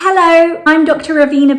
Hello, I'm Dr. Ravina.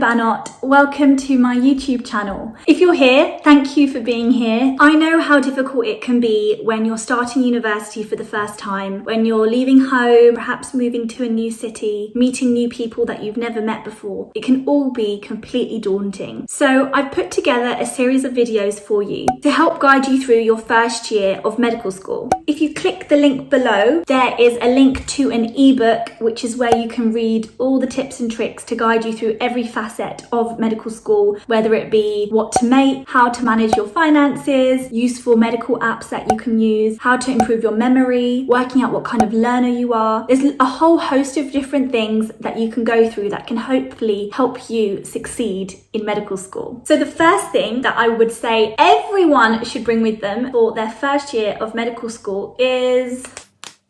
Welcome to my YouTube channel. If you're here, thank you for being here. I know how difficult it can be when you're starting university for the first time, when you're leaving home, perhaps moving to a new city, meeting new people that you've never met before. It can all be completely daunting. So I've put together a series of videos for you to help guide you through your first year of medical school. If you click the link below, there is a link to an ebook, which is where you can read all the tips and tricks to guide you through every facet of medical school, whether it be what to make, how to manage your finances, useful medical apps that you can use, how to improve your memory, working out what kind of learner you are. There's a whole host of different things that you can go through that can hopefully help you succeed in medical school. So the first thing that I would say everyone should bring with them for their first year of medical school is,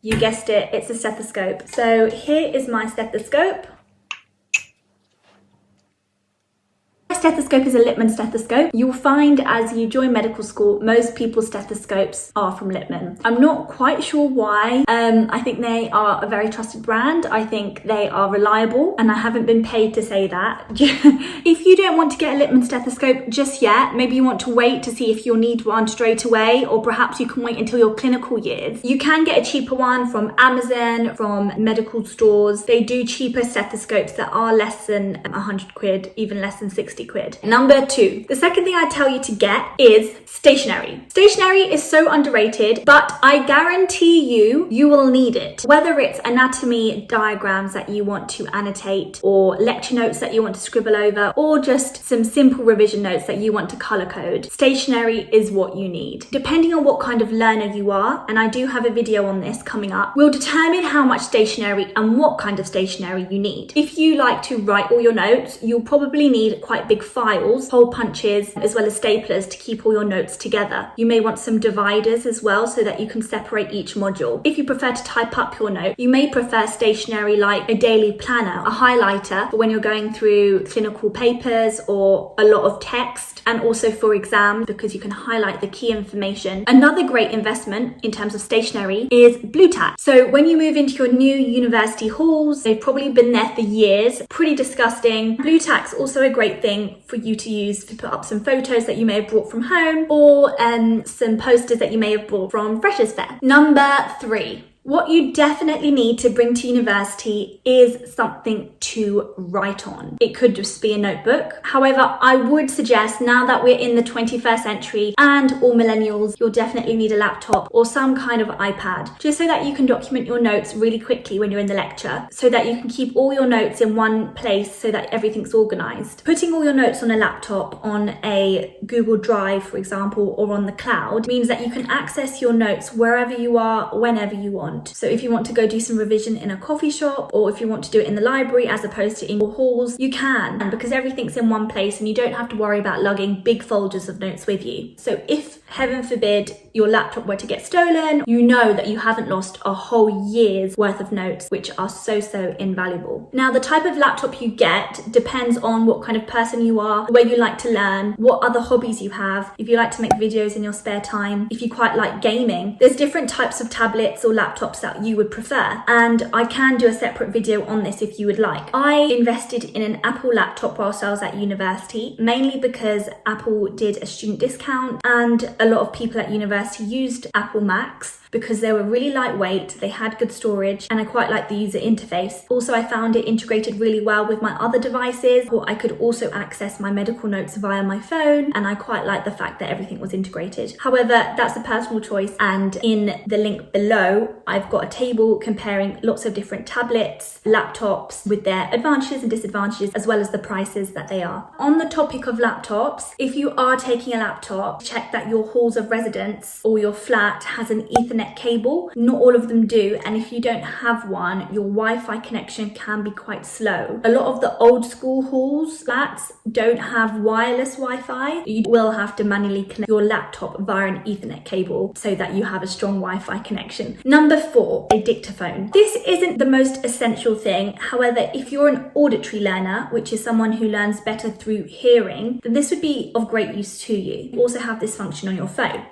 you guessed it, it's a stethoscope. So here is my stethoscope. Stethoscope is a Littmann stethoscope. You'll find as you join medical school, most people's stethoscopes are from Littmann. I'm not quite sure why. I think they are a very trusted brand. I think they are reliable, and I haven't been paid to say that. If you don't want to get a Littmann stethoscope just yet, maybe you want to wait to see if you'll need one straight away, or perhaps you can wait until your clinical years. You can get a cheaper one from Amazon, from medical stores. They do cheaper stethoscopes that are less than 100 quid, even less than 60 quid. Number two, the second thing I tell you to get is stationery. Stationery is so underrated, but I guarantee you will need it. Whether it's anatomy diagrams that you want to annotate, or lecture notes that you want to scribble over, or just some simple revision notes that you want to color code, stationery is what you need. Depending on what kind of learner you are, and I do have a video on this coming up, will determine how much stationery and what kind of stationery you need. If you like to write all your notes, you'll probably need quite big files, hole punches, as well as staplers to keep all your notes together. You may want some dividers as well so that you can separate each module. If you prefer to type up your note, you may prefer stationery like a daily planner, a highlighter for when you're going through clinical papers or a lot of text, and also for exams because you can highlight the key information. Another great investment in terms of stationery is blue tack. So when you move into your new university halls, they've probably been there for years, pretty disgusting. Blue tack's also a great thing for you to use to put up some photos that you may have brought from home, or some posters that you may have brought from Freshers Fair. Number three. What you definitely need to bring to university is something to write on. It could just be a notebook. However, I would suggest, now that we're in the 21st century and all millennials, you'll definitely need a laptop or some kind of iPad, just so that you can document your notes really quickly when you're in the lecture, so that you can keep all your notes in one place so that everything's organized. Putting all your notes on a laptop, on a Google Drive, for example, or on the cloud, means that you can access your notes wherever you are, whenever you want. So if you want to go do some revision in a coffee shop, or if you want to do it in the library as opposed to in your halls, you can, and because everything's in one place and you don't have to worry about lugging big folders of notes with you. So if, heaven forbid, your laptop were to get stolen, you know that you haven't lost a whole year's worth of notes, which are so invaluable. Now, the type of laptop you get depends on what kind of person you are, the way you like to learn, what other hobbies you have, if you like to make videos in your spare time, if you quite like gaming. There's different types of tablets or laptops that you would prefer, and I can do a separate video on this if you would like. I invested in an Apple laptop whilst I was at university, mainly because Apple did a student discount, and a lot of people at university used Apple Macs because they were really lightweight, they had good storage, and I quite liked the user interface. Also, I found it integrated really well with my other devices, or I could also access my medical notes via my phone, and I quite liked the fact that everything was integrated. However, that's a personal choice, and in the link below, I've got a table comparing lots of different tablets, laptops, with their advantages and disadvantages, as well as the prices that they are. On the topic of laptops, if you are taking a laptop, check that your halls of residence or your flat has an Ethernet cable. Not all of them do, and if you don't have one, your Wi-Fi connection can be quite slow. A lot of the old school halls, flats, don't have wireless Wi-Fi. You will have to manually connect your laptop via an Ethernet cable so that you have a strong Wi-Fi connection. Number four, a dictaphone. This isn't the most essential thing. However, if you're an auditory learner, which is someone who learns better through hearing, then this would be of great use to you. You also have this function on your phone.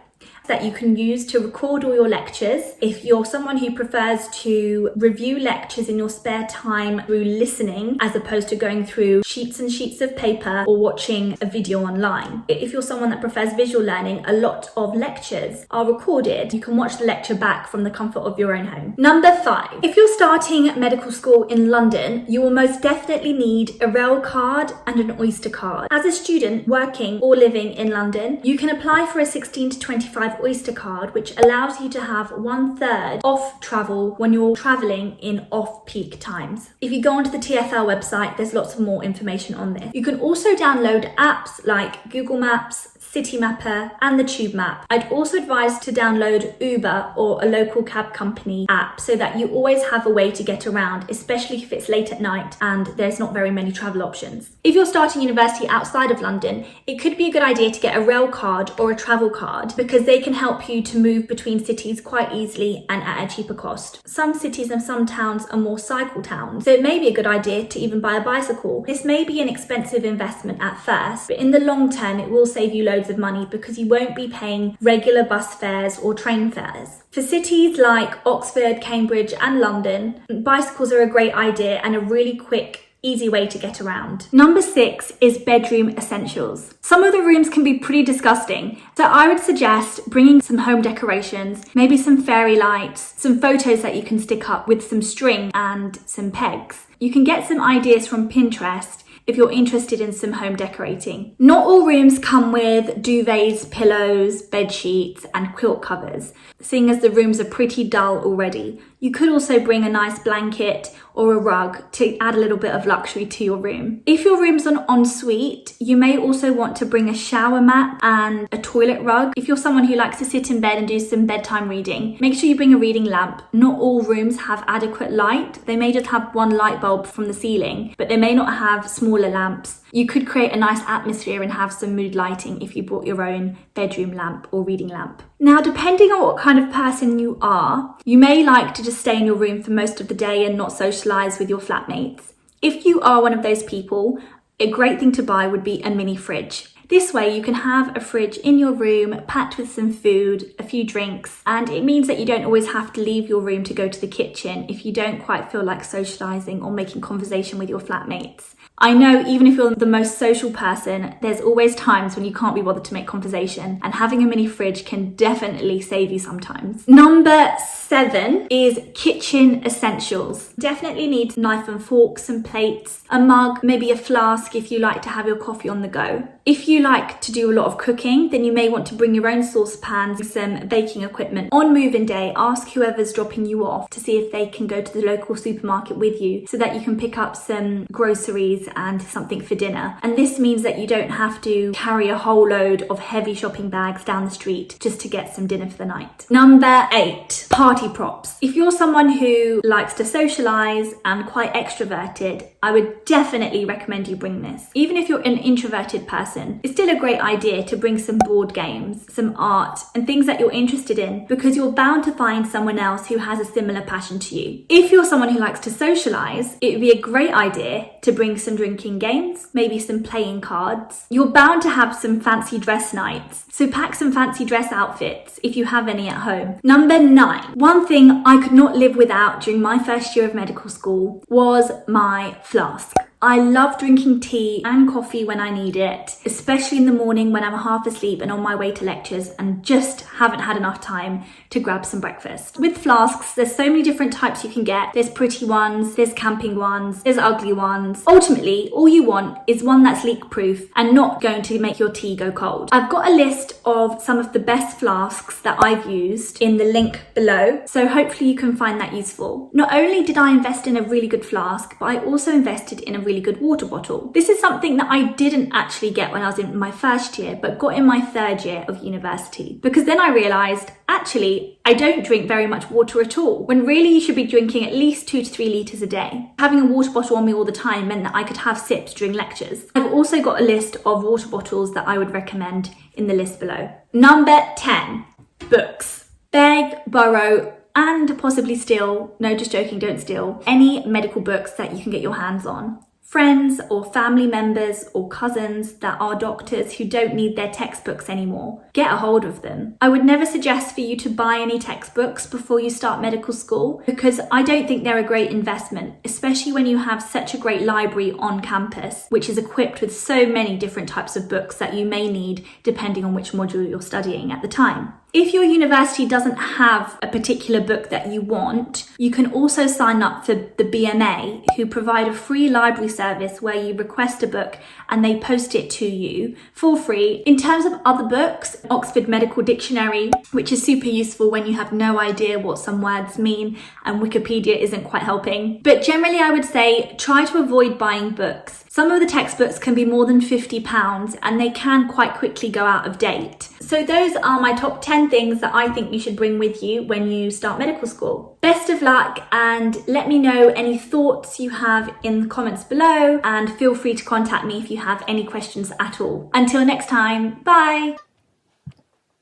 that you can use to record all your lectures. If you're someone who prefers to review lectures in your spare time through listening as opposed to going through sheets and sheets of paper or watching a video online. If you're someone that prefers visual learning, a lot of lectures are recorded. You can watch the lecture back from the comfort of your own home. Number 5, if you're starting medical school in London, you will most definitely need a rail card and an Oyster card. As a student working or living in London, you can apply for a 16 to 25 Oyster card, which allows you to have 1/3 off travel when you're traveling in off-peak times. If you go onto the TfL website, there's lots of more information on this. You can also download apps like Google Maps, City Mapper and the Tube Map. I'd also advise to download Uber or a local cab company app so that you always have a way to get around, especially if it's late at night and there's not very many travel options. If you're starting university outside of London, it could be a good idea to get a rail card or a travel card because they can help you to move between cities quite easily and at a cheaper cost. Some cities and some towns are more cycle towns, so it may be a good idea to even buy a bicycle. This may be an expensive investment at first, but in the long term it will save you loads of money because you won't be paying regular bus fares or train fares. For cities like Oxford, Cambridge and London, bicycles are a great idea and a really quick, easy way to get around. Number 6 is bedroom essentials. Some of the rooms can be pretty disgusting, so I would suggest bringing some home decorations, maybe some fairy lights, some photos that you can stick up with some string and some pegs. You can get some ideas from Pinterest if you're interested in some home decorating. Not all rooms come with duvets, pillows, bed sheets and quilt covers, seeing as the rooms are pretty dull already. You could also bring a nice blanket or a rug to add a little bit of luxury to your room. If your room's an ensuite, you may also want to bring a shower mat and a toilet rug. If you're someone who likes to sit in bed and do some bedtime reading, make sure you bring a reading lamp. Not all rooms have adequate light. They may just have one light bulb from the ceiling, but they may not have smaller lamps. You could create a nice atmosphere and have some mood lighting if you brought your own bedroom lamp or reading lamp. Now, depending on what kind of person you are, you may like to just stay in your room for most of the day and not socialise with your flatmates. If you are one of those people, a great thing to buy would be a mini fridge. This way you can have a fridge in your room packed with some food, a few drinks, and it means that you don't always have to leave your room to go to the kitchen if you don't quite feel like socialising or making conversation with your flatmates. I know even if you're the most social person, there's always times when you can't be bothered to make conversation, and having a mini fridge can definitely save you sometimes. Number 7 is kitchen essentials. Definitely need knife and fork, some plates, a mug, maybe a flask if you like to have your coffee on the go. If you like to do a lot of cooking, then you may want to bring your own saucepans and some baking equipment. On move-in day, ask whoever's dropping you off to see if they can go to the local supermarket with you so that you can pick up some groceries and something for dinner. And this means that you don't have to carry a whole load of heavy shopping bags down the street just to get some dinner for the night. Number 8, party props. If you're someone who likes to socialise and quite extroverted, I would definitely recommend you bring this. Even if you're an introverted person, it's still a great idea to bring some board games, some art and things that you're interested in, because you're bound to find someone else who has a similar passion to you. If you're someone who likes to socialise, it would be a great idea to bring some drinking games, maybe some playing cards. You're bound to have some fancy dress nights, so pack some fancy dress outfits if you have any at home. Number 9, one thing I could not live without during my first year of medical school was my flask. I love drinking tea and coffee when I need it, especially in the morning when I'm half asleep and on my way to lectures and just haven't had enough time to grab some breakfast. With flasks, there's so many different types you can get. There's pretty ones, there's camping ones, there's ugly ones. Ultimately, all you want is one that's leak-proof and not going to make your tea go cold. I've got a list of some of the best flasks that I've used in the link below, so hopefully you can find that useful. Not only did I invest in a really good flask, but I also invested in a really good water bottle. This is something that I didn't actually get when I was in my first year, but got in my third year of university, because then I realised actually I don't drink very much water at all, when really you should be drinking at least 2 to 3 litres a day. Having a water bottle on me all the time meant that I could have sips during lectures. I've also got a list of water bottles that I would recommend in the list below. Number 10, books. Beg, borrow, and possibly steal, no, just joking, don't steal, any medical books that you can get your hands on friends or family members or cousins that are doctors who don't need their textbooks anymore. Get a hold of them. I would never suggest for you to buy any textbooks before you start medical school because I don't think they're a great investment, especially when you have such a great library on campus, which is equipped with so many different types of books that you may need depending on which module you're studying at the time. If your university doesn't have a particular book that you want, you can also sign up for the BMA, who provide a free library service where you request a book and they post it to you for free. In terms of other books, Oxford Medical Dictionary, which is super useful when you have no idea what some words mean and Wikipedia isn't quite helping. But generally I would say try to avoid buying books. Some of the textbooks can be more than £50 and they can quite quickly go out of date. So those are my top 10 things that I think you should bring with you when you start medical school. Best of luck, and let me know any thoughts you have in the comments below, and feel free to contact me if you have any questions at all. Until next time, bye!